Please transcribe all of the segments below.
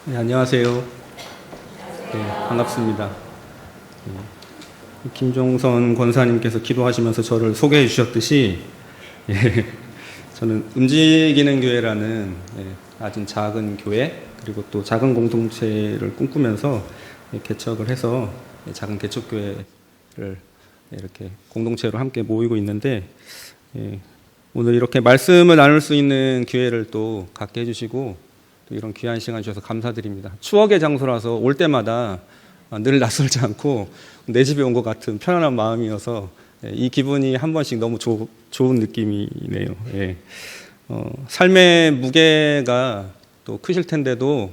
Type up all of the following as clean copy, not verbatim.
네, 안녕하세요. 네, 반갑습니다. 김종선 권사님께서 기도하시면서 저를 소개해 주셨듯이, 저는 움직이는 교회라는 아주 작은 교회, 그리고 또 작은 공동체를 꿈꾸면서 개척을 해서 작은 개척교회를 이렇게 공동체로 함께 모이고 있는데, 오늘 이렇게 말씀을 나눌 수 있는 기회를 또 갖게 해주시고 또 이런 귀한 시간 주셔서 감사드립니다. 추억의 장소라서 올 때마다 늘 낯설지 않고 내 집에 온 것 같은 편안한 마음이어서 이 기분이 한 번씩 너무 좋은 느낌이네요. 삶의 무게가 또 크실 텐데도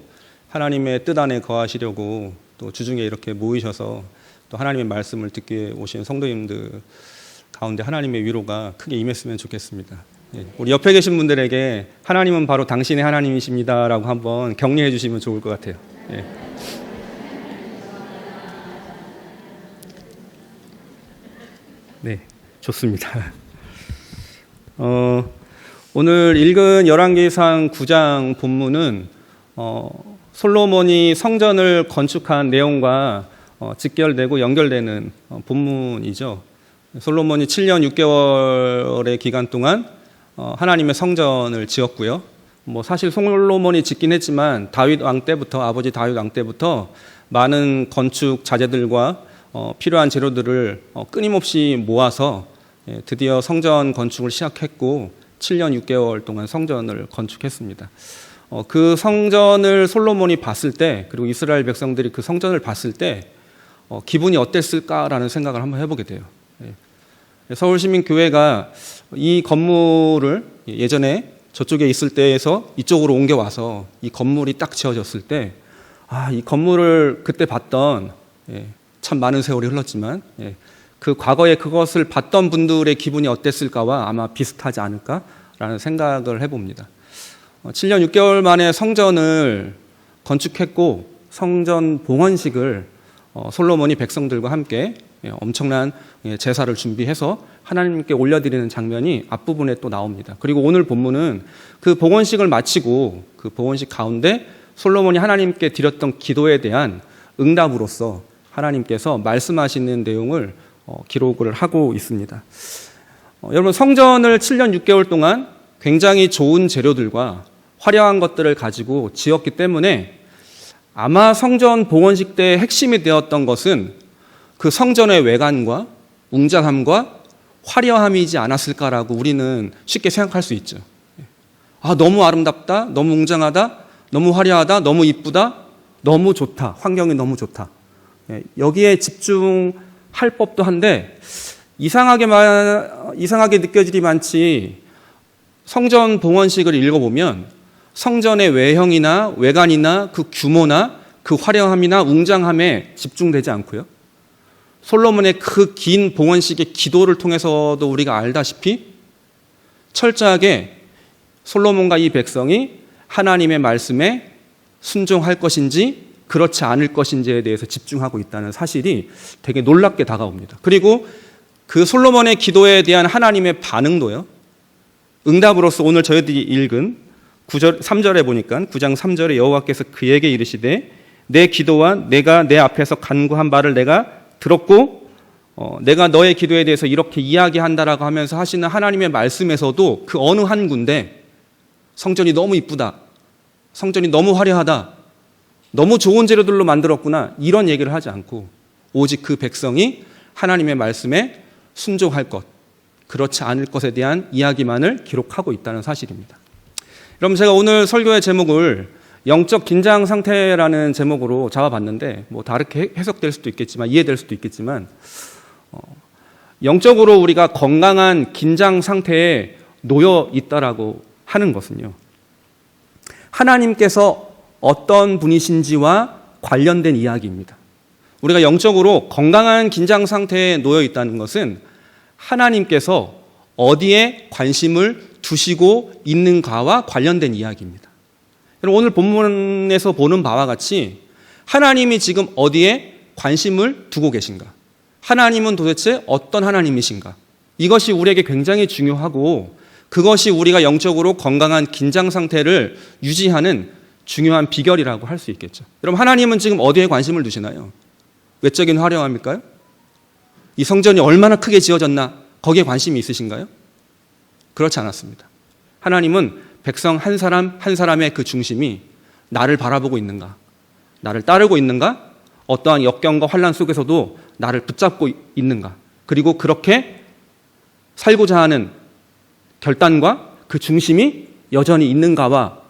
하나님의 뜻 안에 거하시려고 또 주중에 이렇게 모이셔서 또 하나님의 말씀을 듣기 오신 성도님들 가운데 하나님의 위로가 크게 임했으면 좋겠습니다. 우리 옆에 계신 분들에게 하나님은 바로 당신의 하나님이십니다라고 한번 격려해 주시면 좋을 것 같아요. 네, 좋습니다. 오늘 읽은 열왕기상 9장 본문은 솔로몬이 성전을 건축한 내용과 직결되고 연결되는 본문이죠. 솔로몬이 7년 6개월의 기간 동안 하나님의 성전을 지었고요. 사실 솔로몬이 짓긴 했지만 아버지 다윗 왕 때부터 많은 건축 자재들과 필요한 재료들을 끊임없이 모아서 드디어 성전 건축을 시작했고 7년 6개월 동안 성전을 건축했습니다. 그 성전을 솔로몬이 봤을 때, 그리고 이스라엘 백성들이 그 성전을 봤을 때 기분이 어땠을까라는 생각을 한번 해보게 돼요. 서울시민교회가 이 건물을 예전에 저쪽에 있을 때에서 이쪽으로 옮겨와서 이 건물이 딱 지어졌을 때, 이 건물을 그때 봤던, 참 많은 세월이 흘렀지만, 그 과거에 그것을 봤던 분들의 기분이 어땠을까와 아마 비슷하지 않을까라는 생각을 해봅니다. 7년 6개월 만에 성전을 건축했고, 성전 봉헌식을 솔로몬이 백성들과 함께 엄청난 제사를 준비해서 하나님께 올려드리는 장면이 앞부분에 또 나옵니다. 그리고 오늘 본문은 그 봉헌식을 마치고 그 봉헌식 가운데 솔로몬이 하나님께 드렸던 기도에 대한 응답으로서 하나님께서 말씀하시는 내용을 기록을 하고 있습니다. 여러분, 성전을 7년 6개월 동안 굉장히 좋은 재료들과 화려한 것들을 가지고 지었기 때문에 아마 성전 봉헌식 때 핵심이 되었던 것은 그 성전의 외관과 웅장함과 화려함이지 않았을까라고 우리는 쉽게 생각할 수 있죠. 너무 아름답다, 너무 웅장하다, 너무 화려하다, 너무 이쁘다, 너무 좋다, 환경이 너무 좋다. 여기에 집중할 법도 한데 이상하게 느껴지리 많지, 성전 봉헌식을 읽어보면 성전의 외형이나 외관이나 그 규모나 그 화려함이나 웅장함에 집중되지 않고요. 솔로몬의 그 긴 봉헌식의 기도를 통해서도 우리가 알다시피 철저하게 솔로몬과 이 백성이 하나님의 말씀에 순종할 것인지 그렇지 않을 것인지에 대해서 집중하고 있다는 사실이 되게 놀랍게 다가옵니다. 그리고 그 솔로몬의 기도에 대한 하나님의 반응도요, 응답으로서 오늘 저희들이 읽은 3절에 보니까 9장 3절에 여호와께서 그에게 이르시되 내 기도와 내가 내 앞에서 간구한 바를 내가 들었고 내가 너의 기도에 대해서 이렇게 이야기한다라고 하면서 하시는 하나님의 말씀에서도 그 어느 한 군데 성전이 너무 이쁘다, 성전이 너무 화려하다, 너무 좋은 재료들로 만들었구나, 이런 얘기를 하지 않고 오직 그 백성이 하나님의 말씀에 순종할 것, 그렇지 않을 것에 대한 이야기만을 기록하고 있다는 사실입니다. 그럼 제가 오늘 설교의 제목을 영적 긴장 상태라는 제목으로 잡아봤는데 다르게 해석될 수도 있겠지만, 이해될 수도 있겠지만, 영적으로 우리가 건강한 긴장 상태에 놓여 있다라고 하는 것은요, 하나님께서 어떤 분이신지와 관련된 이야기입니다. 우리가 영적으로 건강한 긴장 상태에 놓여 있다는 것은 하나님께서 어디에 관심을 두시고 있는가와 관련된 이야기입니다. 오늘 본문에서 보는 바와 같이 하나님이 지금 어디에 관심을 두고 계신가? 하나님은 도대체 어떤 하나님이신가? 이것이 우리에게 굉장히 중요하고 그것이 우리가 영적으로 건강한 긴장 상태를 유지하는 중요한 비결이라고 할 수 있겠죠. 여러분, 하나님은 지금 어디에 관심을 두시나요? 외적인 화려함일까요? 이 성전이 얼마나 크게 지어졌나 거기에 관심이 있으신가요? 그렇지 않았습니다. 하나님은 백성 한 사람 한 사람의 그 중심이 나를 바라보고 있는가, 나를 따르고 있는가, 어떠한 역경과 환난 속에서도 나를 붙잡고 있는가, 그리고 그렇게 살고자 하는 결단과 그 중심이 여전히 있는가와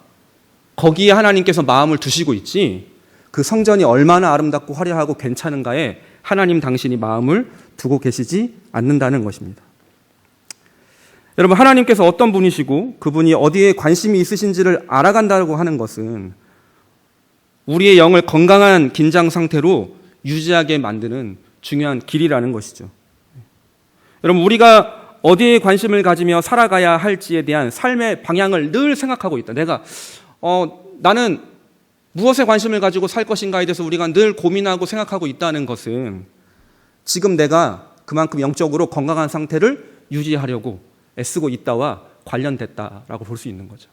거기에 하나님께서 마음을 두시고 있지, 그 성전이 얼마나 아름답고 화려하고 괜찮은가에 하나님 당신이 마음을 두고 계시지 않는다는 것입니다. 여러분, 하나님께서 어떤 분이시고 그분이 어디에 관심이 있으신지를 알아간다고 하는 것은 우리의 영을 건강한 긴장 상태로 유지하게 만드는 중요한 길이라는 것이죠. 여러분, 우리가 어디에 관심을 가지며 살아가야 할지에 대한 삶의 방향을 늘 생각하고 있다. 나는 무엇에 관심을 가지고 살 것인가에 대해서 우리가 늘 고민하고 생각하고 있다는 것은 지금 내가 그만큼 영적으로 건강한 상태를 유지하려고 애쓰고 있다와 관련됐다라고 볼 수 있는 거죠.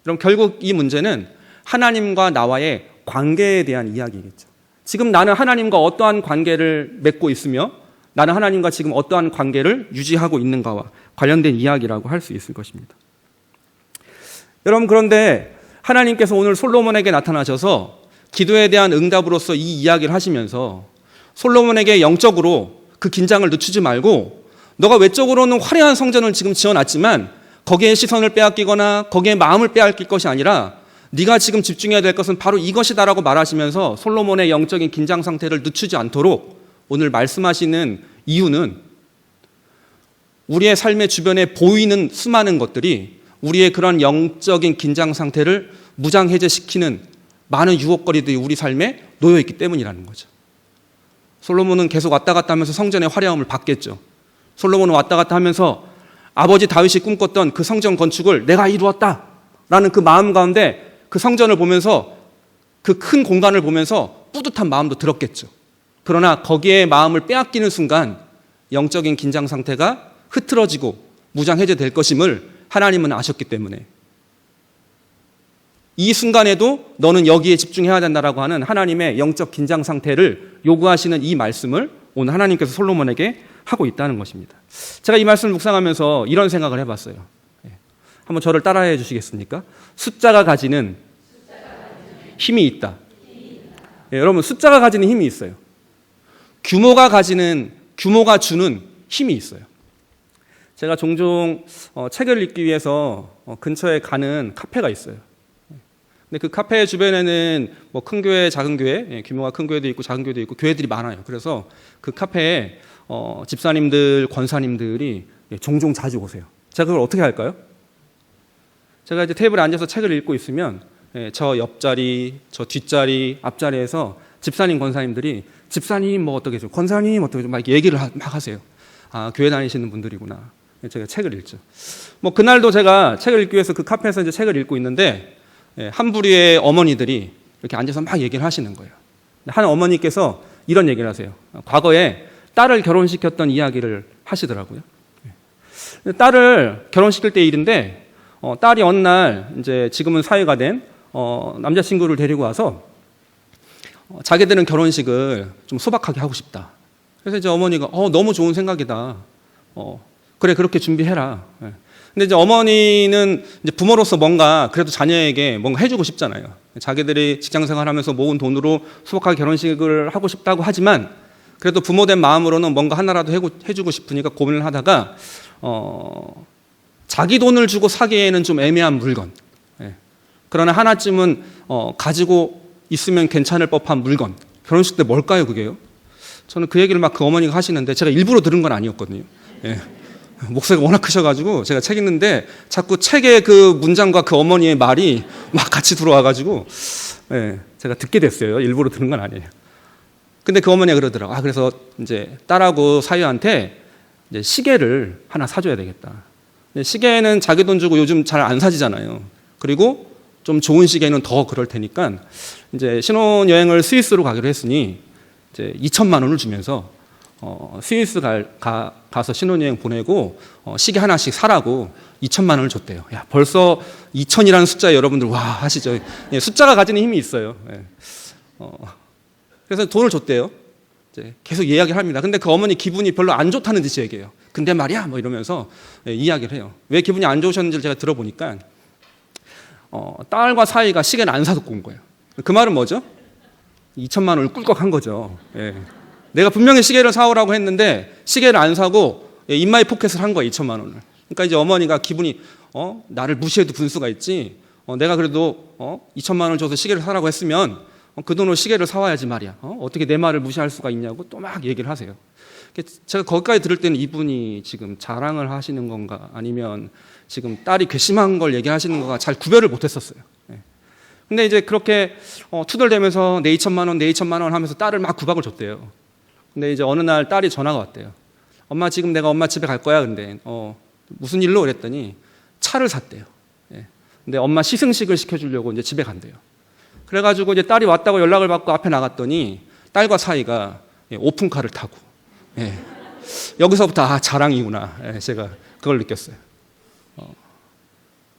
그럼 결국 이 문제는 하나님과 나와의 관계에 대한 이야기겠죠. 지금 나는 하나님과 어떠한 관계를 맺고 있으며 나는 하나님과 지금 어떠한 관계를 유지하고 있는가와 관련된 이야기라고 할 수 있을 것입니다. 여러분, 그런데 하나님께서 오늘 솔로몬에게 나타나셔서 기도에 대한 응답으로서 이 이야기를 하시면서 솔로몬에게 영적으로 그 긴장을 늦추지 말고, 너가 외적으로는 화려한 성전을 지금 지어놨지만 거기에 시선을 빼앗기거나 거기에 마음을 빼앗길 것이 아니라 네가 지금 집중해야 될 것은 바로 이것이다라고 말하시면서 솔로몬의 영적인 긴장 상태를 늦추지 않도록 오늘 말씀하시는 이유는 우리의 삶의 주변에 보이는 수많은 것들이 우리의 그런 영적인 긴장 상태를 무장해제시키는 많은 유혹거리들이 우리 삶에 놓여있기 때문이라는 거죠. 솔로몬은 계속 왔다 갔다 하면서 성전의 화려함을 봤겠죠. 솔로몬은 왔다 갔다 하면서 아버지 다윗이 꿈꿨던 그 성전 건축을 내가 이루었다라는 그 마음 가운데 그 성전을 보면서, 그 큰 공간을 보면서 뿌듯한 마음도 들었겠죠. 그러나 거기에 마음을 빼앗기는 순간 영적인 긴장 상태가 흐트러지고 무장해제될 것임을 하나님은 아셨기 때문에 이 순간에도 너는 여기에 집중해야 된다라고 하는 하나님의 영적 긴장 상태를 요구하시는 이 말씀을 오늘 하나님께서 솔로몬에게 하고 있다는 것입니다. 제가 이 말씀을 묵상하면서 이런 생각을 해봤어요. 한번 저를 따라해 주시겠습니까? 숫자가 가지는 힘이 있다. 여러분, 숫자가 가지는 힘이 있어요. 규모가 주는 힘이 있어요. 제가 종종 책을 읽기 위해서 근처에 가는 카페가 있어요. 근데 그 카페 주변에는 뭐 큰 교회, 작은 교회, 규모가 큰 교회도 있고 작은 교회도 있고 교회들이 많아요. 그래서 그 카페에 집사님들, 권사님들이 종종 자주 오세요. 제가 그걸 어떻게 할까요? 제가 이제 테이블에 앉아서 책을 읽고 있으면 저 옆자리, 저 뒷자리, 앞자리에서 집사님, 권사님들이 집사님 뭐 어떻게 좀, 권사님 어떻게 좀 막 얘기를 막 하세요. 아, 교회 다니시는 분들이구나. 제가 책을 읽죠. 뭐 그날도 제가 책을 읽기 위해서 그 카페에서 이제 책을 읽고 있는데 한 부류의 어머니들이 이렇게 앉아서 막 얘기를 하시는 거예요. 한 어머니께서 이런 얘기를 하세요. 과거에 딸을 결혼시켰던 이야기를 하시더라고요. 딸을 결혼시킬 때 일인데 딸이 어느 날 이제 지금은 사회가 된 남자친구를 데리고 와서 자기들은 결혼식을 좀 소박하게 하고 싶다. 그래서 이제 어머니가 너무 좋은 생각이다. 그래, 그렇게 준비해라. 근데 이제 어머니는 이제 부모로서 뭔가 그래도 자녀에게 뭔가 해주고 싶잖아요. 자기들이 직장생활하면서 모은 돈으로 소박하게 결혼식을 하고 싶다고 하지만 그래도 부모된 마음으로는 뭔가 하나라도 해주고 싶으니까 고민을 하다가 자기 돈을 주고 사기에는 좀 애매한 물건, 그러나 하나쯤은 가지고 있으면 괜찮을 법한 물건, 결혼식 때 뭘까요, 그게요? 저는 그 얘기를 막 그 어머니가 하시는데 제가 일부러 들은 건 아니었거든요. 목소리가 워낙 크셔가지고 제가 책 읽는데 자꾸 책의 그 문장과 그 어머니의 말이 막 같이 들어와가지고 제가 듣게 됐어요. 일부러 들은 건 아니에요. 근데 그 어머니가 그러더라고요. 그래서 이제 딸하고 사위한테 이제 시계를 하나 사줘야 되겠다. 시계는 자기 돈 주고 요즘 잘 안 사지잖아요. 그리고 좀 좋은 시계는 더 그럴 테니까 이제 신혼여행을 스위스로 가기로 했으니 이제 2천만 원을 주면서 스위스 가서 신혼여행 보내고 시계 하나씩 사라고 2천만 원을 줬대요. 야, 벌써 2천이라는 숫자에 여러분들 와 하시죠. 예, 숫자가 가지는 힘이 있어요. 예. 그래서 돈을 줬대요. 이제 계속 이야기를 합니다. 근데 그 어머니 기분이 별로 안 좋다는 듯이 얘기해요. 근데 말이야 뭐 이러면서 이야기를 해요. 왜 기분이 안 좋으셨는지를 제가 들어보니까 딸과 사이가 시계를 안 사서 온 거예요. 그 말은 뭐죠? 2천만 원을 꿀꺽한 거죠. 예. 내가 분명히 시계를 사오라고 했는데 시계를 안 사고 인마이 포켓을 한 거야, 2천만 원을. 그러니까 이제 어머니가 기분이 나를 무시해도 분수가 있지. 내가 그래도 2천만 원을 줘서 시계를 사라고 했으면 그 돈으로 시계를 사와야지 말이야. 어떻게 내 말을 무시할 수가 있냐고 또 막 얘기를 하세요. 제가 거기까지 들을 때는 이분이 지금 자랑을 하시는 건가 아니면 지금 딸이 괘씸한 걸 얘기하시는 건가 잘 구별을 못했었어요. 근데 이제 그렇게 투덜대면서 내 2천만 원, 내 2천만 원 하면서 딸을 막 구박을 줬대요. 근데 이제 어느 날 딸이 전화가 왔대요. 엄마 지금 내가 엄마 집에 갈 거야. 근데 무슨 일로 그랬더니 차를 샀대요. 근데 엄마 시승식을 시켜주려고 이제 집에 간대요. 그래가지고 이제 딸이 왔다고 연락을 받고 앞에 나갔더니 딸과 사이가 오픈카를 타고 여기서부터 자랑이구나. 제가 그걸 느꼈어요.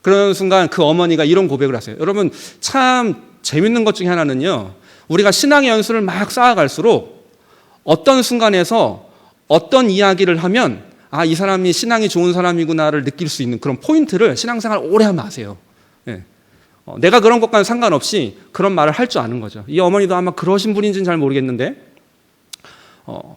그런 순간 그 어머니가 이런 고백을 하세요. 여러분 참 재밌는 것 중에 하나는요. 우리가 신앙의 연수를 막 쌓아갈수록 어떤 순간에서 어떤 이야기를 하면 이 사람이 신앙이 좋은 사람이구나를 느낄 수 있는 그런 포인트를 신앙생활 오래 하면 아세요. 내가 그런 것과는 상관없이 그런 말을 할 줄 아는 거죠. 이 어머니도 아마 그러신 분인지는 잘 모르겠는데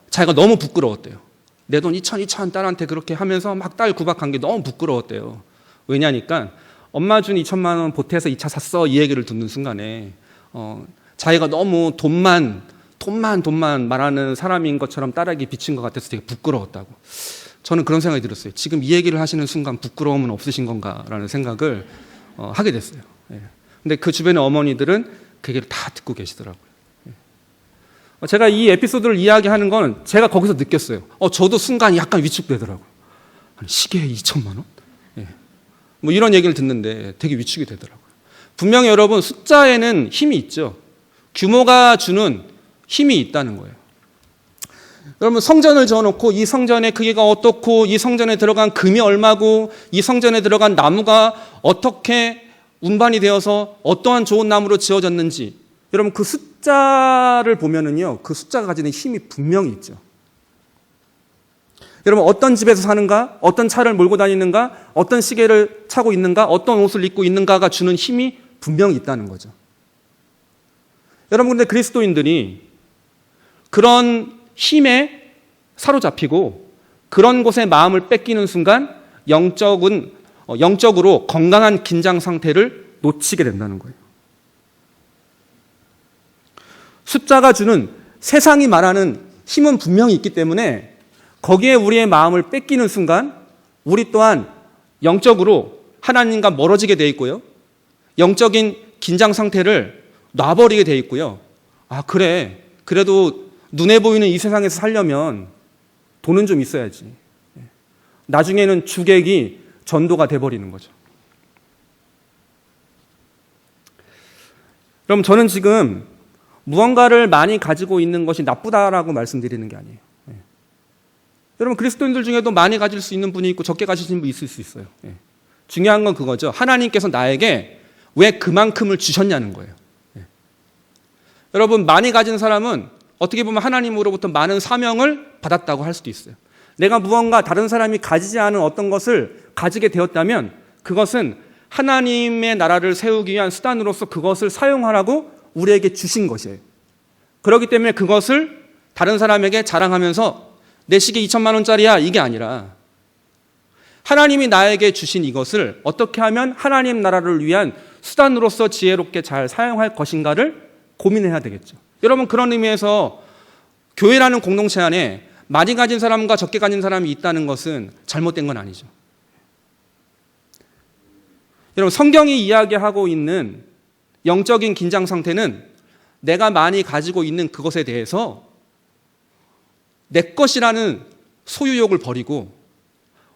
자기가 너무 부끄러웠대요. 내 돈 2천 딸한테 그렇게 하면서 막 딸 구박한 게 너무 부끄러웠대요. 왜냐니까 엄마 준 2천만 원 보태서 이 차 샀어 이 얘기를 듣는 순간에 자기가 너무 돈만 말하는 사람인 것처럼 딸에게 비친 것 같아서 되게 부끄러웠다고. 저는 그런 생각이 들었어요. 지금 이 얘기를 하시는 순간 부끄러움은 없으신 건가라는 생각을 하게 됐어요. 근데 그 주변의 어머니들은 그 얘기를 다 듣고 계시더라고요. 제가 이 에피소드를 이야기하는 건 제가 거기서 느꼈어요. 저도 순간 약간 위축되더라고요. 아니, 시계에 2천만 원? 뭐 이런 얘기를 듣는데 되게 위축이 되더라고요. 분명히 여러분 숫자에는 힘이 있죠. 규모가 주는 힘이 있다는 거예요. 여러분 성전을 지어놓고 이 성전의 크기가 어떻고 이 성전에 들어간 금이 얼마고 이 성전에 들어간 나무가 어떻게 운반이 되어서 어떠한 좋은 나무로 지어졌는지 여러분 그 숫자를 보면은요 그 숫자가 가지는 힘이 분명히 있죠. 여러분 어떤 집에서 사는가, 어떤 차를 몰고 다니는가, 어떤 시계를 차고 있는가, 어떤 옷을 입고 있는가가 주는 힘이 분명히 있다는 거죠. 여러분 근데 그리스도인들이 그런 힘에 사로잡히고 그런 곳에 마음을 뺏기는 순간 영적으로 건강한 긴장 상태를 놓치게 된다는 거예요. 숫자가 주는 세상이 말하는 힘은 분명히 있기 때문에 거기에 우리의 마음을 뺏기는 순간 우리 또한 영적으로 하나님과 멀어지게 돼 있고요. 영적인 긴장 상태를 놔버리게 돼 있고요. 그래도 눈에 보이는 이 세상에서 살려면 돈은 좀 있어야지. 나중에는 주객이 전도가 돼버리는 거죠. 그럼 저는 지금 무언가를 많이 가지고 있는 것이 나쁘다라고 말씀드리는 게 아니에요. 여러분 그리스도인들 중에도 많이 가질 수 있는 분이 있고 적게 가지신 분이 있을 수 있어요. 중요한 건 그거죠. 하나님께서 나에게 왜 그만큼을 주셨냐는 거예요. 여러분 많이 가진 사람은 어떻게 보면 하나님으로부터 많은 사명을 받았다고 할 수도 있어요. 내가 무언가 다른 사람이 가지지 않은 어떤 것을 가지게 되었다면 그것은 하나님의 나라를 세우기 위한 수단으로서 그것을 사용하라고 우리에게 주신 것이에요. 그렇기 때문에 그것을 다른 사람에게 자랑하면서 내 시계 2천만 원짜리야 이게 아니라 하나님이 나에게 주신 이것을 어떻게 하면 하나님 나라를 위한 수단으로서 지혜롭게 잘 사용할 것인가를 고민해야 되겠죠. 여러분 그런 의미에서 교회라는 공동체 안에 많이 가진 사람과 적게 가진 사람이 있다는 것은 잘못된 건 아니죠. 여러분 성경이 이야기하고 있는 영적인 긴장 상태는 내가 많이 가지고 있는 그것에 대해서 내 것이라는 소유욕을 버리고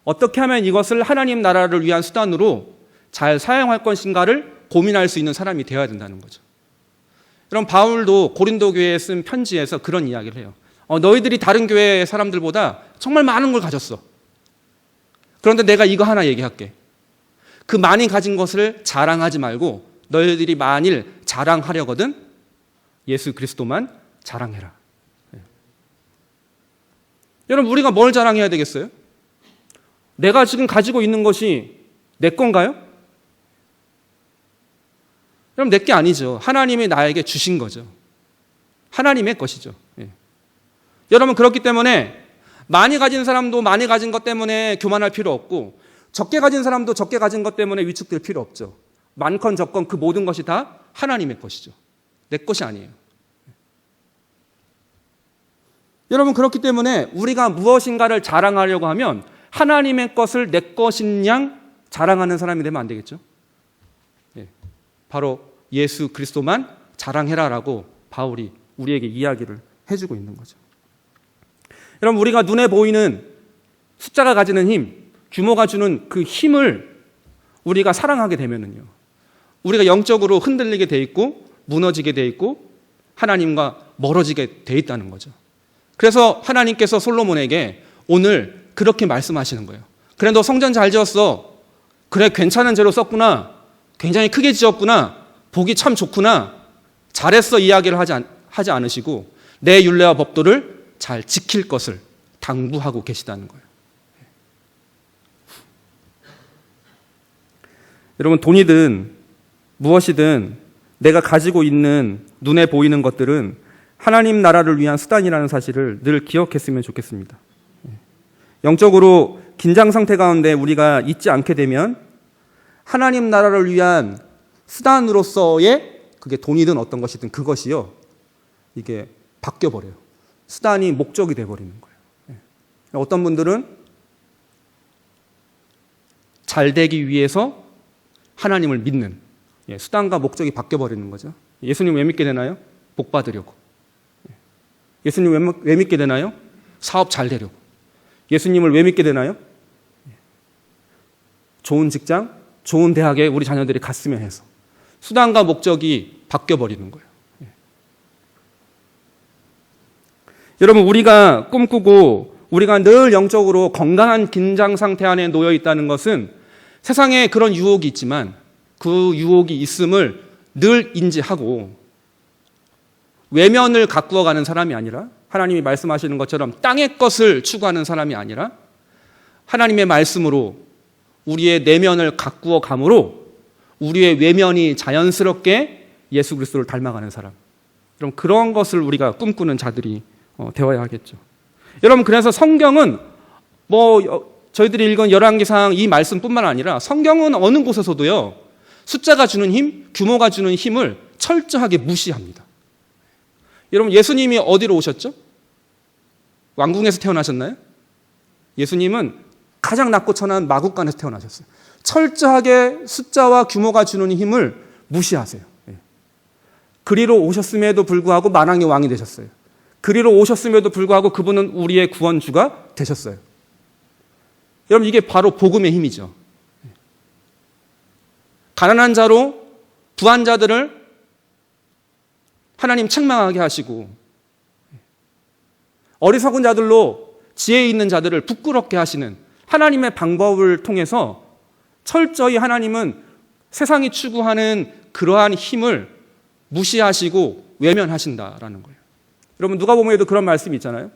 어떻게 하면 이것을 하나님 나라를 위한 수단으로 잘 사용할 것인가를 고민할 수 있는 사람이 되어야 된다는 거죠. 여러분 바울도 고린도 교회에 쓴 편지에서 그런 이야기를 해요. 너희들이 다른 교회 사람들보다 정말 많은 걸 가졌어. 그런데 내가 이거 하나 얘기할게. 그 많이 가진 것을 자랑하지 말고 너희들이 만일 자랑하려거든 예수 그리스도만 자랑해라. 여러분, 우리가 뭘 자랑해야 되겠어요? 내가 지금 가지고 있는 것이 내 건가요? 여러분, 내 게 아니죠. 하나님이 나에게 주신 거죠. 하나님의 것이죠. 여러분, 그렇기 때문에 많이 가진 사람도 많이 가진 것 때문에 교만할 필요 없고, 적게 가진 사람도 적게 가진 것 때문에 위축될 필요 없죠. 많건 적건 그 모든 것이 다 하나님의 것이죠. 내 것이 아니에요. 여러분, 그렇기 때문에 우리가 무엇인가를 자랑하려고 하면 하나님의 것을 내 것인 양 자랑하는 사람이 되면 안 되겠죠. 바로 예수 그리스도만 자랑해라라고 바울이 우리에게 이야기를 해주고 있는 거죠. 여러분, 우리가 눈에 보이는 숫자가 가지는 힘, 규모가 주는 그 힘을 우리가 사랑하게 되면은요, 우리가 영적으로 흔들리게 돼 있고 무너지게 돼 있고 하나님과 멀어지게 돼 있다는 거죠. 그래서 하나님께서 솔로몬에게 오늘 그렇게 말씀하시는 거예요. 그래, 너 성전 잘 지었어. 그래, 괜찮은 재료 썼구나. 굉장히 크게 지었구나. 보기 참 좋구나. 잘했어. 이야기를 하지 않으시고 내 율례와 법도를 잘 지킬 것을 당부하고 계시다는 거예요. 여러분, 돈이든 무엇이든 내가 가지고 있는 눈에 보이는 것들은 하나님 나라를 위한 수단이라는 사실을 늘 기억했으면 좋겠습니다. 영적으로 긴장 상태 가운데 우리가 있지 않게 되면 하나님 나라를 위한 수단으로서의, 그게 돈이든 어떤 것이든 그것이요, 이게 바뀌어버려요. 수단이 목적이 돼버리는 거예요. 어떤 분들은 잘 되기 위해서 하나님을 믿는, 수단과 목적이 바뀌어버리는 거죠. 예수님 왜 믿게 되나요? 복 받으려고. 예수님 왜 믿게 되나요? 사업 잘 되려고. 예수님을 왜 믿게 되나요? 좋은 직장, 좋은 대학에 우리 자녀들이 갔으면 해서. 수단과 목적이 바뀌어버리는 거예요. 여러분, 우리가 꿈꾸고 우리가 늘 영적으로 건강한 긴장 상태 안에 놓여 있다는 것은 세상에 그런 유혹이 있지만 그 유혹이 있음을 늘 인지하고 외면을 가꾸어 가는 사람이 아니라, 하나님이 말씀하시는 것처럼 땅의 것을 추구하는 사람이 아니라 하나님의 말씀으로 우리의 내면을 가꾸어 감으로 우리의 외면이 자연스럽게 예수 그리스도를 닮아가는 사람, 그럼 그런 것을 우리가 꿈꾸는 자들이 되어야 하겠죠. 여러분, 그래서 성경은 저희들이 읽은 열왕기상 이 말씀뿐만 아니라 성경은 어느 곳에서도요, 숫자가 주는 힘, 규모가 주는 힘을 철저하게 무시합니다. 여러분, 예수님이 어디로 오셨죠? 왕궁에서 태어나셨나요? 예수님은 가장 낮고 천한 마국간에서 태어나셨어요. 철저하게 숫자와 규모가 주는 힘을 무시하세요. 그리로 오셨음에도 불구하고 만왕의 왕이 되셨어요. 그리로 오셨음에도 불구하고 그분은 우리의 구원주가 되셨어요. 여러분, 이게 바로 복음의 힘이죠. 가난한 자로 부한 자들을 하나님 책망하게 하시고, 어리석은 자들로 지혜 있는 자들을 부끄럽게 하시는 하나님의 방법을 통해서 철저히 하나님은 세상이 추구하는 그러한 힘을 무시하시고 외면하신다라는 거예요. 여러분, 누가복음에도 그런 말씀이 있잖아요.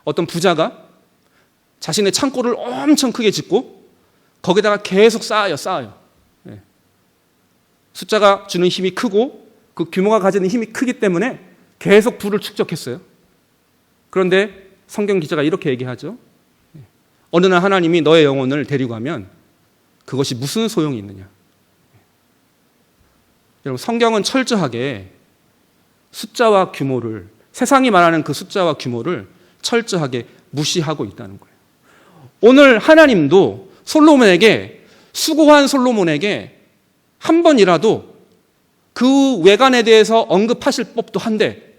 어떤 부자가 자신의 창고를 엄청 크게 짓고 거기다가 계속 쌓아요. 숫자가 주는 힘이 크고 그 규모가 가지는 힘이 크기 때문에 계속 부를 축적했어요. 그런데 성경 기자가 이렇게 얘기하죠. 어느 날 하나님이 너의 영혼을 데리고 가면 그것이 무슨 소용이 있느냐. 여러분, 성경은 철저하게 숫자와 규모를, 세상이 말하는 그 숫자와 규모를 철저하게 무시하고 있다는 거예요. 오늘 하나님도 솔로몬에게, 수고한 솔로몬에게 한 번이라도 그 외관에 대해서 언급하실 법도 한데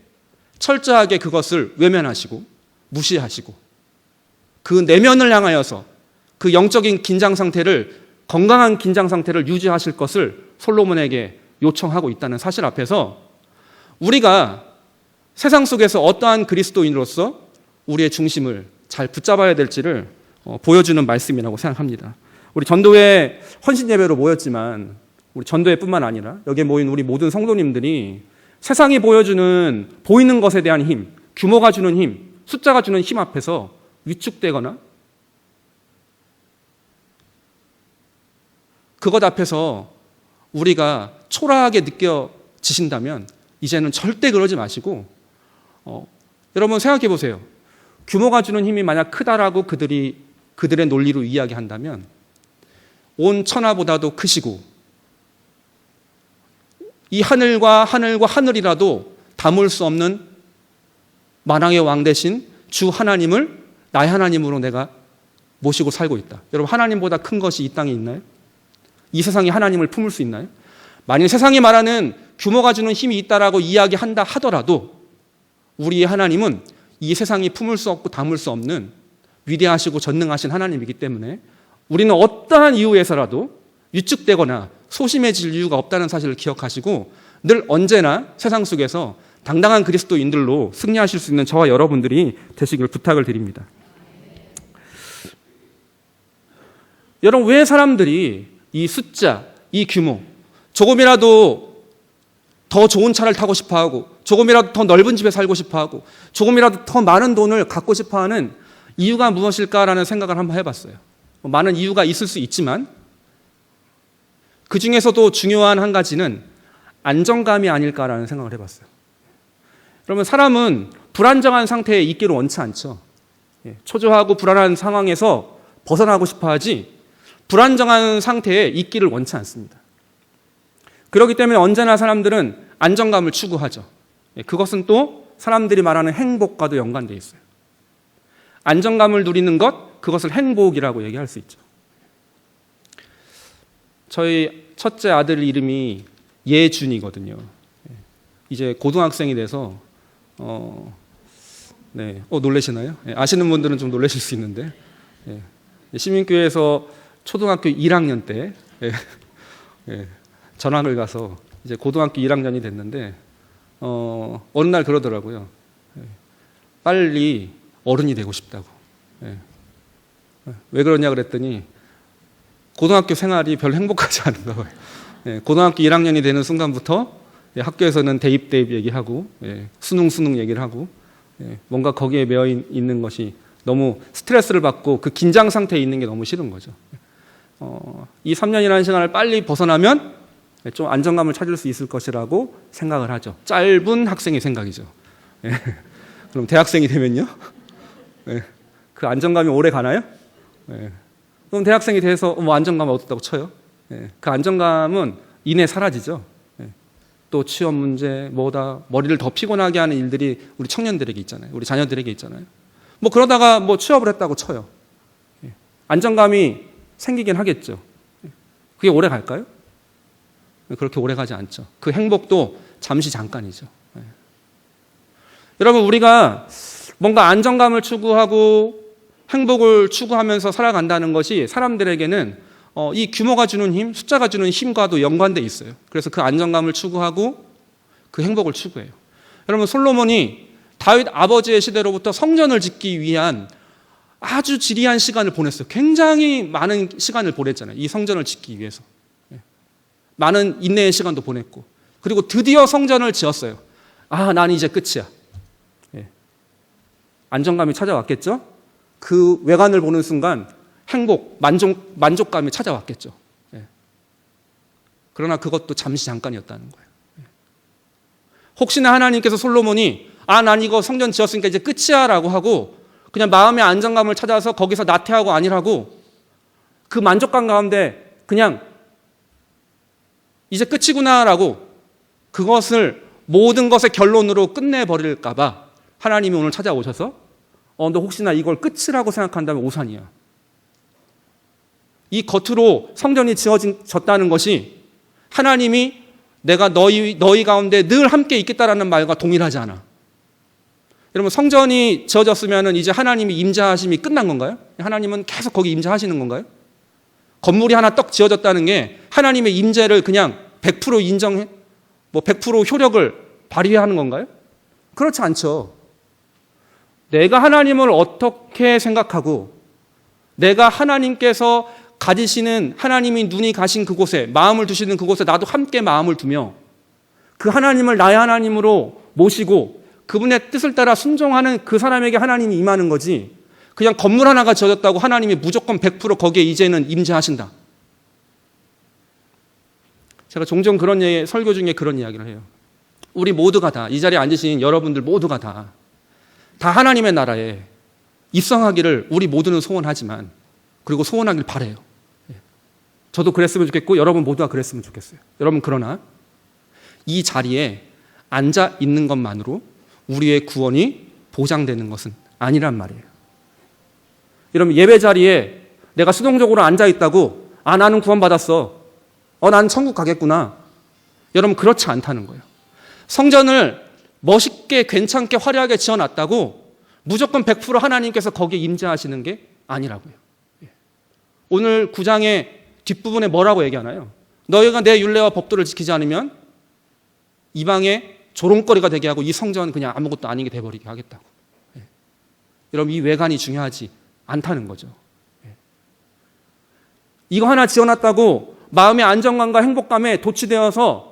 철저하게 그것을 외면하시고 무시하시고 그 내면을 향하여서 그 영적인 긴장 상태를, 건강한 긴장 상태를 유지하실 것을 솔로몬에게 요청하고 있다는 사실 앞에서 우리가 세상 속에서 어떠한 그리스도인으로서 우리의 중심을 잘 붙잡아야 될지를 보여주는 말씀이라고 생각합니다. 우리 전도회 헌신 예배로 모였지만 우리 전도회뿐만 아니라 여기에 모인 우리 모든 성도님들이 세상이 보여주는 보이는 것에 대한 힘, 규모가 주는 힘, 숫자가 주는 힘 앞에서 위축되거나 그것 앞에서 우리가 초라하게 느껴지신다면 이제는 절대 그러지 마시고 여러분 생각해 보세요. 규모가 주는 힘이 만약 크다라고 그들의 논리로 이야기한다면 온 천하보다도 크시고 이 하늘과 하늘이라도 담을 수 없는 만왕의 왕 대신 주 하나님을 나의 하나님으로 내가 모시고 살고 있다. 여러분 하나님보다 큰 것이 이 땅에 있나요? 이 세상이 하나님을 품을 수 있나요? 만일 세상이 말하는 규모가 주는 힘이 있다라고 이야기한다 하더라도 우리의 하나님은 이 세상이 품을 수 없고 담을 수 없는 위대하시고 전능하신 하나님이기 때문에 우리는 어떠한 이유에서라도 위축되거나 소심해질 이유가 없다는 사실을 기억하시고 늘 언제나 세상 속에서 당당한 그리스도인들로 승리하실 수 있는 저와 여러분들이 되시길 부탁을 드립니다. 여러분 왜 사람들이 이 숫자, 이 규모 조금이라도 더 좋은 차를 타고 싶어하고 조금이라도 더 넓은 집에 살고 싶어하고 조금이라도 더 많은 돈을 갖고 싶어하는 이유가 무엇일까라는 생각을 한번 해봤어요. 많은 이유가 있을 수 있지만 그 중에서도 중요한 한 가지는 안정감이 아닐까라는 생각을 해봤어요. 그러면 사람은 불안정한 상태에 있기를 원치 않죠. 초조하고 불안한 상황에서 벗어나고 싶어하지 불안정한 상태에 있기를 원치 않습니다. 그렇기 때문에 언제나 사람들은 안정감을 추구하죠. 그것은 또 사람들이 말하는 행복과도 연관되어 있어요. 안정감을 누리는 것, 그것을 행복이라고 얘기할 수 있죠. 저희 첫째 아들 이름이 예준이거든요. 이제 고등학생이 돼서 놀라시나요? 아시는 분들은 좀 놀라실 수 있는데 시민교회에서 초등학교 1학년 때 전학을 가서 이제 고등학교 1학년이 됐는데 어느 날 그러더라고요. 빨리 어른이 되고 싶다고. 왜 그러냐 그랬더니 고등학교 생활이 별로 행복하지 않은가 봐요. 고등학교 1학년이 되는 순간부터 학교에서는 대입 얘기하고 수능 얘기를 하고 뭔가 거기에 매여 있는 것이 너무 스트레스를 받고 그 긴장 상태에 있는 게 너무 싫은 거죠. 이 3년이라는 시간을 빨리 벗어나면 좀 안정감을 찾을 수 있을 것이라고 생각을 하죠. 짧은 학생의 생각이죠. 그럼 대학생이 되면요? 그 안정감이 오래 가나요? 그럼 대학생이 돼서 안정감을 얻었다고 쳐요. 그 안정감은 이내 사라지죠. 또 취업 문제, 머리를 더 피곤하게 하는 일들이 우리 청년들에게 있잖아요. 우리 자녀들에게 있잖아요. 그러다가 취업을 했다고 쳐요. 안정감이 생기긴 하겠죠. 그게 오래 갈까요? 그렇게 오래 가지 않죠. 그 행복도 잠시 잠깐이죠. 여러분 우리가 뭔가 안정감을 추구하고 행복을 추구하면서 살아간다는 것이 사람들에게는 이 규모가 주는 힘, 숫자가 주는 힘과도 연관되어 있어요. 그래서 그 안정감을 추구하고 그 행복을 추구해요. 여러분 솔로몬이 다윗 아버지의 시대로부터 성전을 짓기 위한 아주 지리한 시간을 보냈어요. 굉장히 많은 시간을 보냈잖아요. 이 성전을 짓기 위해서. 많은 인내의 시간도 보냈고 그리고 드디어 성전을 지었어요. 난 이제 끝이야. 안정감이 찾아왔겠죠? 그 외관을 보는 순간 행복, 만족감이 찾아왔겠죠. 그러나 그것도 잠시 잠깐이었다는 거예요. 혹시나 하나님께서 솔로몬이 난 이거 성전 지었으니까 이제 끝이야 라고 하고 그냥 마음의 안정감을 찾아서 거기서 나태하고 아니라고 그 만족감 가운데 그냥 이제 끝이구나 라고 그것을 모든 것의 결론으로 끝내버릴까 봐 하나님이 오늘 찾아오셔서 너 혹시나 이걸 끝이라고 생각한다면 오산이야. 이 겉으로 성전이 지어졌다는 것이 하나님이 내가 너희 가운데 늘 함께 있겠다라는 말과 동일하지 않아. 여러분 성전이 지어졌으면 이제 하나님이 임재하심이 끝난 건가요? 하나님은 계속 거기 임재하시는 건가요? 건물이 하나 떡 지어졌다는 게 하나님의 임재를 그냥 100% 인정해? 100% 효력을 발휘하는 건가요? 그렇지 않죠. 내가 하나님을 어떻게 생각하고 내가 하나님께서 가지시는 하나님이 눈이 가신 그곳에 마음을 두시는 그곳에 나도 함께 마음을 두며 그 하나님을 나의 하나님으로 모시고 그분의 뜻을 따라 순종하는 그 사람에게 하나님이 임하는 거지, 그냥 건물 하나가 지어졌다고 하나님이 무조건 100% 거기에 이제는 임재하신다. 제가 종종 그런 설교 중에 그런 이야기를 해요. 우리 모두가 다, 이 자리에 앉으신 여러분들 모두가 다 하나님의 나라에 입성하기를 우리 모두는 소원하지만, 그리고 소원하길 바라요. 저도 그랬으면 좋겠고 여러분 모두가 그랬으면 좋겠어요. 여러분, 그러나 이 자리에 앉아 있는 것만으로 우리의 구원이 보장되는 것은 아니란 말이에요. 여러분, 예배 자리에 내가 수동적으로 앉아 있다고 나는 구원받았어, 나는 천국 가겠구나, 여러분, 그렇지 않다는 거예요. 성전을 멋있게 괜찮게 화려하게 지어놨다고 무조건 100% 하나님께서 거기에 임재하시는 게 아니라고요. 오늘 9장의 뒷부분에 뭐라고 얘기하나요? 너희가 내 율례와 법도를 지키지 않으면 이방의 조롱거리가 되게 하고 이 성전은 그냥 아무것도 아닌 게 돼버리게 하겠다고. 여러분, 이 외관이 중요하지 않다는 거죠. 이거 하나 지어놨다고 마음의 안정감과 행복감에 도취되어서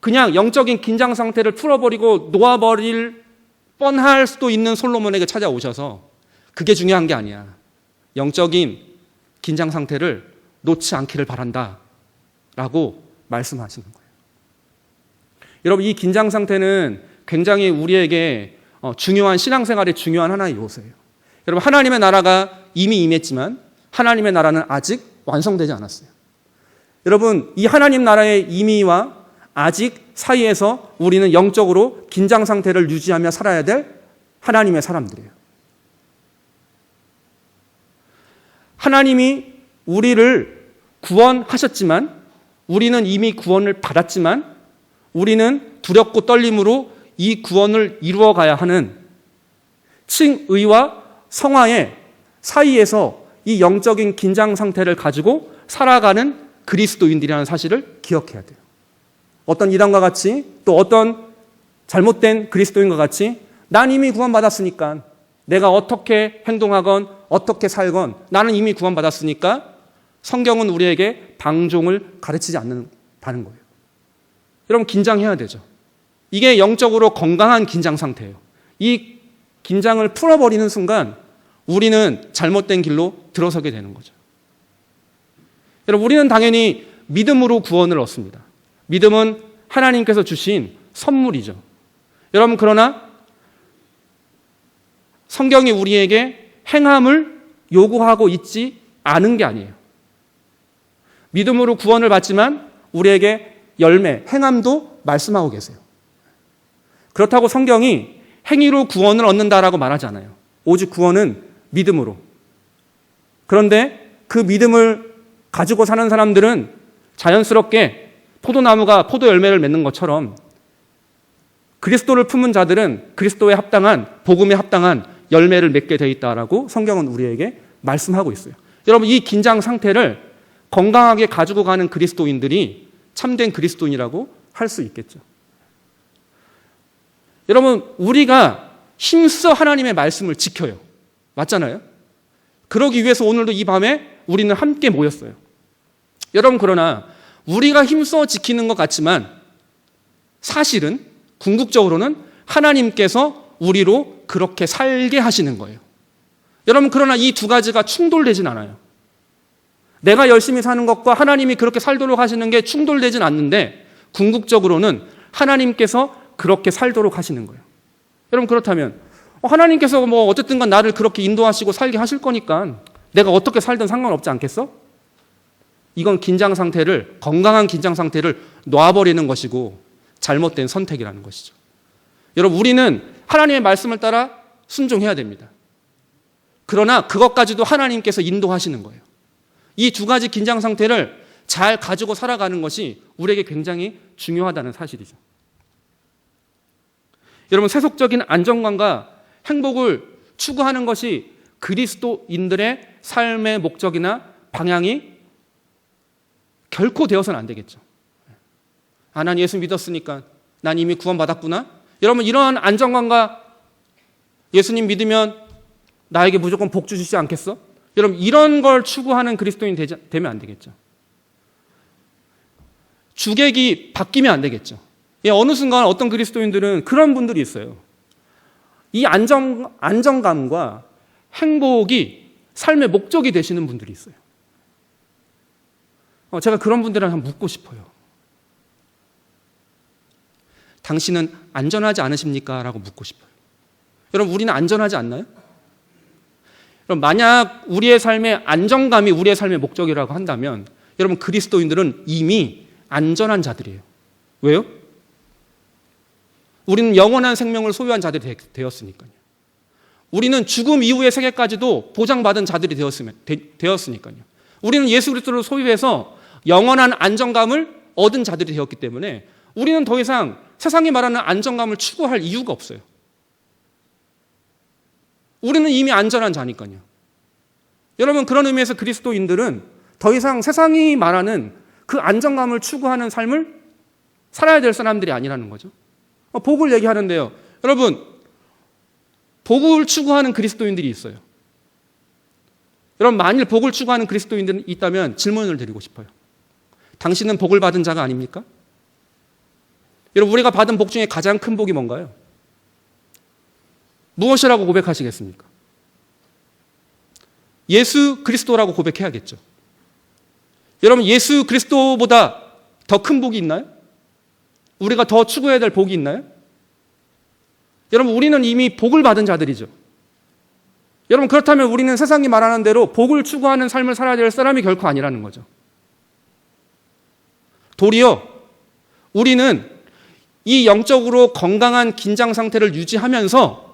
그냥 영적인 긴장 상태를 풀어버리고 놓아버릴 뻔할 수도 있는 솔로몬에게 찾아오셔서 그게 중요한 게 아니야, 영적인 긴장 상태를 놓지 않기를 바란다 라고 말씀하시는 거예요. 여러분, 이 긴장 상태는 굉장히 우리에게 중요한 신앙생활의 중요한 하나의 요소예요. 여러분, 하나님의 나라가 이미 임했지만 하나님의 나라는 아직 완성되지 않았어요. 여러분, 이 하나님 나라의 임의와 아직 사이에서 우리는 영적으로 긴장 상태를 유지하며 살아야 될 하나님의 사람들이에요. 하나님이 우리를 구원하셨지만, 우리는 이미 구원을 받았지만 우리는 두렵고 떨림으로 이 구원을 이루어가야 하는 칭의와 성화의 사이에서 이 영적인 긴장 상태를 가지고 살아가는 그리스도인들이라는 사실을 기억해야 돼요. 어떤 이단과 같이, 또 어떤 잘못된 그리스도인과 같이 난 이미 구원받았으니까 내가 어떻게 행동하건 어떻게 살건 나는 이미 구원받았으니까 성경은 우리에게 방종을 가르치지 않는다는 거예요. 여러분, 긴장해야 되죠. 이게 영적으로 건강한 긴장 상태예요. 이 긴장을 풀어버리는 순간 우리는 잘못된 길로 들어서게 되는 거죠. 여러분, 우리는 당연히 믿음으로 구원을 얻습니다. 믿음은 하나님께서 주신 선물이죠. 여러분, 그러나 성경이 우리에게 행함을 요구하고 있지 않은 게 아니에요. 믿음으로 구원을 받지만 우리에게 열매, 행함도 말씀하고 계세요. 그렇다고 성경이 행위로 구원을 얻는다라고 말하지 않아요. 오직 구원은 믿음으로. 그런데 그 믿음을 가지고 사는 사람들은 자연스럽게 포도나무가 포도 열매를 맺는 것처럼 그리스도를 품은 자들은 그리스도에 합당한, 복음에 합당한 열매를 맺게 되어 있다라고 성경은 우리에게 말씀하고 있어요. 여러분, 이 긴장 상태를 건강하게 가지고 가는 그리스도인들이 참된 그리스도인이라고 할 수 있겠죠. 여러분, 우리가 힘써 하나님의 말씀을 지켜요. 맞잖아요? 그러기 위해서 오늘도 이 밤에 우리는 함께 모였어요. 여러분, 그러나 우리가 힘써 지키는 것 같지만 사실은 궁극적으로는 하나님께서 우리로 그렇게 살게 하시는 거예요. 여러분, 그러나 이 두 가지가 충돌되진 않아요. 내가 열심히 사는 것과 하나님이 그렇게 살도록 하시는 게 충돌되진 않는데 궁극적으로는 하나님께서 그렇게 살도록 하시는 거예요. 여러분, 그렇다면 하나님께서 어쨌든 간 나를 그렇게 인도하시고 살게 하실 거니까 내가 어떻게 살든 상관없지 않겠어? 이건 긴장 상태를, 건강한 긴장 상태를 놔버리는 것이고 잘못된 선택이라는 것이죠. 여러분, 우리는 하나님의 말씀을 따라 순종해야 됩니다. 그러나 그것까지도 하나님께서 인도하시는 거예요. 이 두 가지 긴장 상태를 잘 가지고 살아가는 것이 우리에게 굉장히 중요하다는 사실이죠. 여러분, 세속적인 안정감과 행복을 추구하는 것이 그리스도인들의 삶의 목적이나 방향이 결코 되어서는 안 되겠죠. 난 예수 믿었으니까 난 이미 구원받았구나, 여러분, 이런 안정감과 예수님 믿으면 나에게 무조건 복 주시지 않겠어? 여러분, 이런 걸 추구하는 그리스도인 되면 안 되겠죠. 주객이 바뀌면 안 되겠죠. 어느 순간 어떤 그리스도인들은 그런 분들이 있어요. 이 안정감과 행복이 삶의 목적이 되시는 분들이 있어요. 제가 그런 분들한테 한번 묻고 싶어요. 당신은 안전하지 않으십니까? 라고 묻고 싶어요. 여러분, 우리는 안전하지 않나요? 여러분, 만약 우리의 삶의 안정감이 우리의 삶의 목적이라고 한다면 여러분, 그리스도인들은 이미 안전한 자들이에요. 왜요? 우리는 영원한 생명을 소유한 자들이 되었으니까요. 우리는 죽음 이후의 세계까지도 보장받은 자들이 되었으니까요. 우리는 예수 그리스도를 소유해서 영원한 안정감을 얻은 자들이 되었기 때문에 우리는 더 이상 세상이 말하는 안정감을 추구할 이유가 없어요. 우리는 이미 안전한 자니까요. 여러분, 그런 의미에서 그리스도인들은 더 이상 세상이 말하는 그 안정감을 추구하는 삶을 살아야 될 사람들이 아니라는 거죠. 복을 얘기하는데요. 여러분, 복을 추구하는 그리스도인들이 있어요. 여러분, 만일 복을 추구하는 그리스도인들이 있다면 질문을 드리고 싶어요. 당신은 복을 받은 자가 아닙니까? 여러분, 우리가 받은 복 중에 가장 큰 복이 뭔가요? 무엇이라고 고백하시겠습니까? 예수 그리스도라고 고백해야겠죠. 여러분, 예수 그리스도보다 더 큰 복이 있나요? 우리가 더 추구해야 될 복이 있나요? 여러분, 우리는 이미 복을 받은 자들이죠. 여러분, 그렇다면 우리는 세상이 말하는 대로 복을 추구하는 삶을 살아야 될 사람이 결코 아니라는 거죠. 도리어 우리는 이 영적으로 건강한 긴장 상태를 유지하면서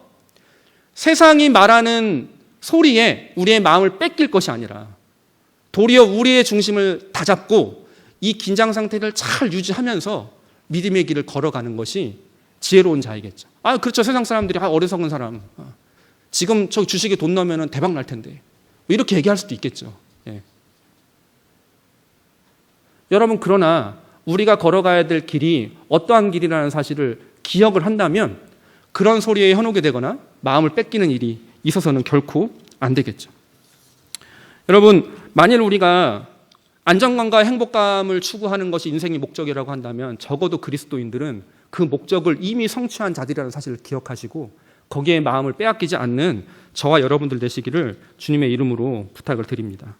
세상이 말하는 소리에 우리의 마음을 뺏길 것이 아니라 도리어 우리의 중심을 다잡고 이 긴장 상태를 잘 유지하면서 믿음의 길을 걸어가는 것이 지혜로운 자이겠죠. 그렇죠. 세상 사람들이 어리석은 사람. 지금 저 주식에 돈 넣으면 대박 날 텐데. 이렇게 얘기할 수도 있겠죠. 예. 여러분, 그러나 우리가 걸어가야 될 길이 어떠한 길이라는 사실을 기억을 한다면 그런 소리에 현혹이 되거나 마음을 뺏기는 일이 있어서는 결코 안 되겠죠. 여러분, 만일 우리가 안정감과 행복감을 추구하는 것이 인생의 목적이라고 한다면 적어도 그리스도인들은 그 목적을 이미 성취한 자들이라는 사실을 기억하시고 거기에 마음을 빼앗기지 않는 저와 여러분들 되시기를 주님의 이름으로 부탁을 드립니다.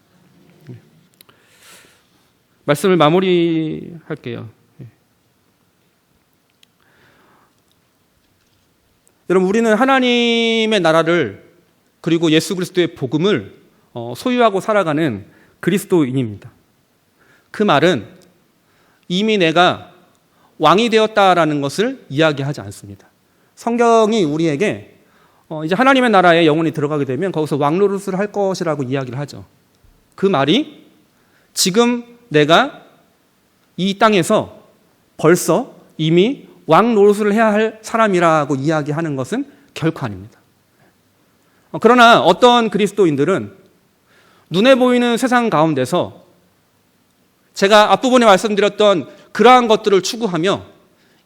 말씀을 마무리할게요. 여러분, 우리는 하나님의 나라를 그리고 예수 그리스도의 복음을 소유하고 살아가는 그리스도인입니다. 그 말은 이미 내가 왕이 되었다라는 것을 이야기하지 않습니다. 성경이 우리에게 이제 하나님의 나라에 영혼이 들어가게 되면 거기서 왕 노릇을 할 것이라고 이야기를 하죠. 그 말이 지금 내가 이 땅에서 벌써 이미 왕 노릇을 해야 할 사람이라고 이야기하는 것은 결코 아닙니다. 그러나 어떤 그리스도인들은 눈에 보이는 세상 가운데서 제가 앞부분에 말씀드렸던 그러한 것들을 추구하며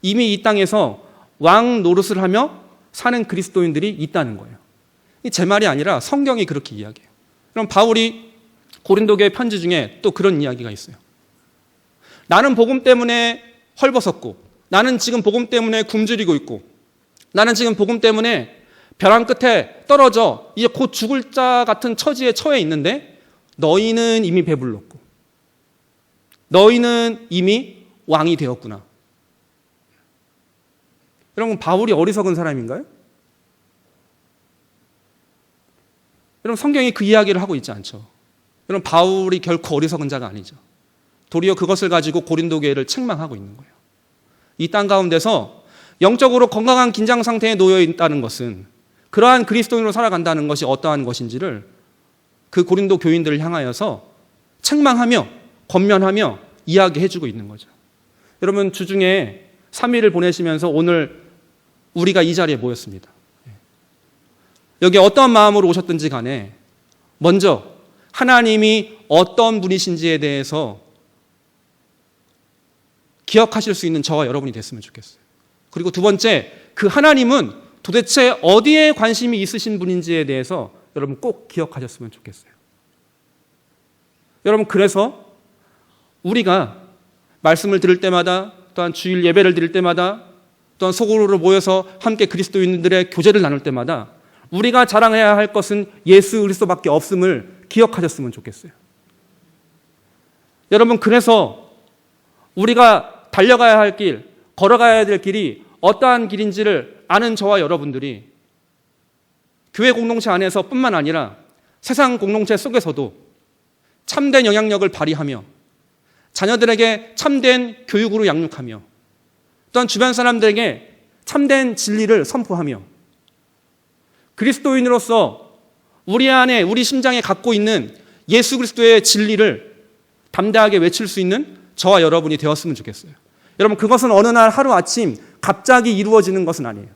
이미 이 땅에서 왕 노릇을 하며 사는 그리스도인들이 있다는 거예요. 제 말이 아니라 성경이 그렇게 이야기해요. 그럼 바울이 고린도교회 편지 중에 또 그런 이야기가 있어요. 나는 복음 때문에 헐벗었고, 나는 지금 복음 때문에 굶주리고 있고, 나는 지금 복음 때문에 벼랑 끝에 떨어져 이제 곧 죽을 자 같은 처지에 처해 있는데 너희는 이미 배불렀고 너희는 이미 왕이 되었구나. 여러분, 바울이 어리석은 사람인가요? 여러분, 성경이 그 이야기를 하고 있지 않죠. 여러분, 바울이 결코 어리석은 자가 아니죠. 도리어 그것을 가지고 고린도 교회를 책망하고 있는 거예요. 이 땅 가운데서 영적으로 건강한 긴장 상태에 놓여 있다는 것은 그러한 그리스도인으로 살아간다는 것이 어떠한 것인지를 그 고린도 교인들을 향하여서 책망하며 권면하며 이야기해주고 있는 거죠. 여러분, 주중에 3일을 보내시면서 오늘 우리가 이 자리에 모였습니다. 여기 어떤 마음으로 오셨든지 간에 먼저 하나님이 어떤 분이신지에 대해서 기억하실 수 있는 저와 여러분이 됐으면 좋겠어요. 그리고 두 번째, 그 하나님은 도대체 어디에 관심이 있으신 분인지에 대해서 여러분 꼭 기억하셨으면 좋겠어요. 여러분, 그래서 우리가 말씀을 들을 때마다, 또한 주일 예배를 드릴 때마다, 또한 소그룹으로 모여서 함께 그리스도인들의 교제를 나눌 때마다 우리가 자랑해야 할 것은 예수 그리스도밖에 없음을 기억하셨으면 좋겠어요. 여러분, 그래서 우리가 달려가야 할 길, 걸어가야 될 길이 어떠한 길인지를 아는 저와 여러분들이 교회 공동체 안에서 뿐만 아니라 세상 공동체 속에서도 참된 영향력을 발휘하며 자녀들에게 참된 교육으로 양육하며 또한 주변 사람들에게 참된 진리를 선포하며 그리스도인으로서 우리 안에, 우리 심장에 갖고 있는 예수 그리스도의 진리를 담대하게 외칠 수 있는 저와 여러분이 되었으면 좋겠어요. 여러분, 그것은 어느 날 하루아침 갑자기 이루어지는 것은 아니에요.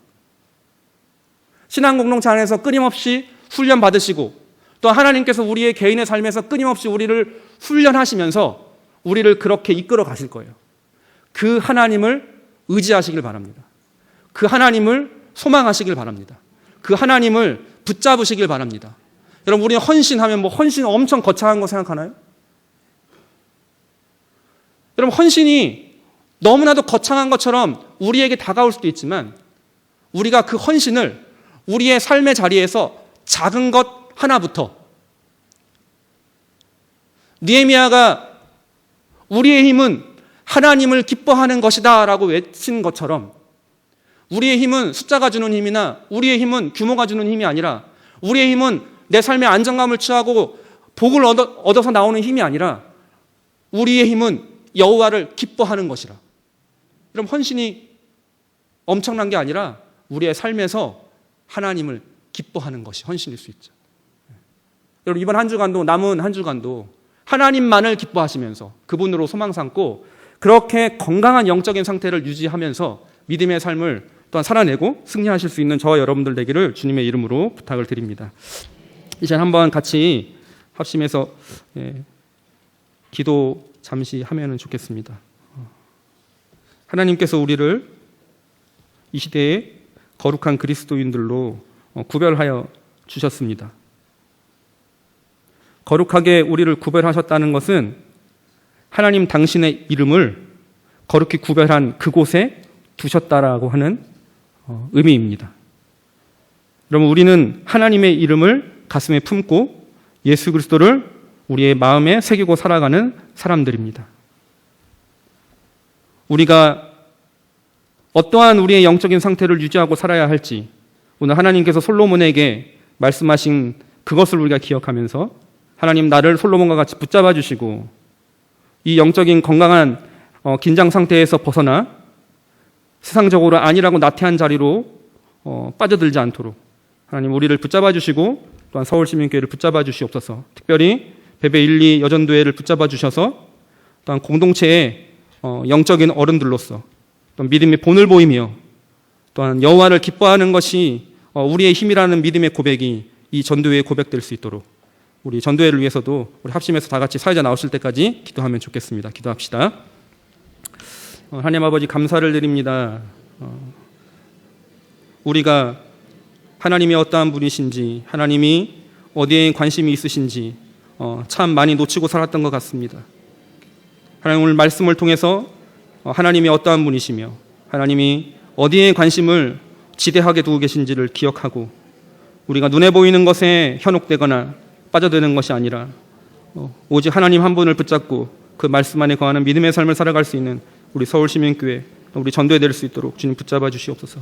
신앙 공동체 안에서 끊임없이 훈련 받으시고 또 하나님께서 우리의 개인의 삶에서 끊임없이 우리를 훈련하시면서 우리를 그렇게 이끌어 가실 거예요. 그 하나님을 의지하시길 바랍니다. 그 하나님을 소망하시길 바랍니다. 그 하나님을 붙잡으시길 바랍니다. 여러분, 우리는 헌신하면 헌신 엄청 거창한 거 생각하나요? 여러분, 헌신이 너무나도 거창한 것처럼 우리에게 다가올 수도 있지만 우리가 그 헌신을 우리의 삶의 자리에서 작은 것 하나부터, 느헤미야가 우리의 힘은 하나님을 기뻐하는 것이다 라고 외친 것처럼 우리의 힘은 숫자가 주는 힘이나 우리의 힘은 규모가 주는 힘이 아니라 우리의 힘은 내 삶의 안정감을 취하고 복을 얻어서 나오는 힘이 아니라 우리의 힘은 여호와를 기뻐하는 것이라. 그럼 헌신이 엄청난 게 아니라 우리의 삶에서 하나님을 기뻐하는 것이 헌신일 수 있죠. 여러분, 이번 한 주간도, 남은 한 주간도 하나님만을 기뻐하시면서 그분으로 소망 삼고 그렇게 건강한 영적인 상태를 유지하면서 믿음의 삶을 또한 살아내고 승리하실 수 있는 저와 여러분들 되기를 주님의 이름으로 부탁을 드립니다. 이제 한번 같이 합심해서 기도 잠시 하면 좋겠습니다. 하나님께서 우리를 이 시대에 거룩한 그리스도인들로 구별하여 주셨습니다. 거룩하게 우리를 구별하셨다는 것은 하나님 당신의 이름을 거룩히 구별한 그곳에 두셨다라고 하는 의미입니다. 여러분, 우리는 하나님의 이름을 가슴에 품고 예수 그리스도를 우리의 마음에 새기고 살아가는 사람들입니다. 우리가 어떠한 우리의 영적인 상태를 유지하고 살아야 할지 오늘 하나님께서 솔로몬에게 말씀하신 그것을 우리가 기억하면서 하나님, 나를 솔로몬과 같이 붙잡아 주시고 이 영적인 건강한 긴장 상태에서 벗어나 세상적으로 아니라고 나태한 자리로 빠져들지 않도록 하나님 우리를 붙잡아 주시고 또한 서울시민교회를 붙잡아 주시옵소서. 특별히 베베 1, 2 여전도회를 붙잡아 주셔서 또한 공동체의 영적인 어른들로서 또한 믿음의 본을 보이며 또한 여호와를 기뻐하는 것이 우리의 힘이라는 믿음의 고백이 이 전도회의 고백될 수 있도록 우리 전도회를 위해서도 우리 합심해서 다 같이 사회자 나오실 때까지 기도하면 좋겠습니다. 기도합시다. 하나님 아버지, 감사를 드립니다. 우리가 하나님이 어떠한 분이신지, 하나님이 어디에 관심이 있으신지 참 많이 놓치고 살았던 것 같습니다. 하나님, 오늘 말씀을 통해서 하나님이 어떠한 분이시며 하나님이 어디에 관심을 지대하게 두고 계신지를 기억하고 우리가 눈에 보이는 것에 현혹되거나 빠져드는 것이 아니라 오직 하나님 한 분을 붙잡고 그 말씀 안에 거하는 믿음의 삶을 살아갈 수 있는 우리 서울시민교회, 우리 전도회 될 수 있도록 주님 붙잡아 주시옵소서.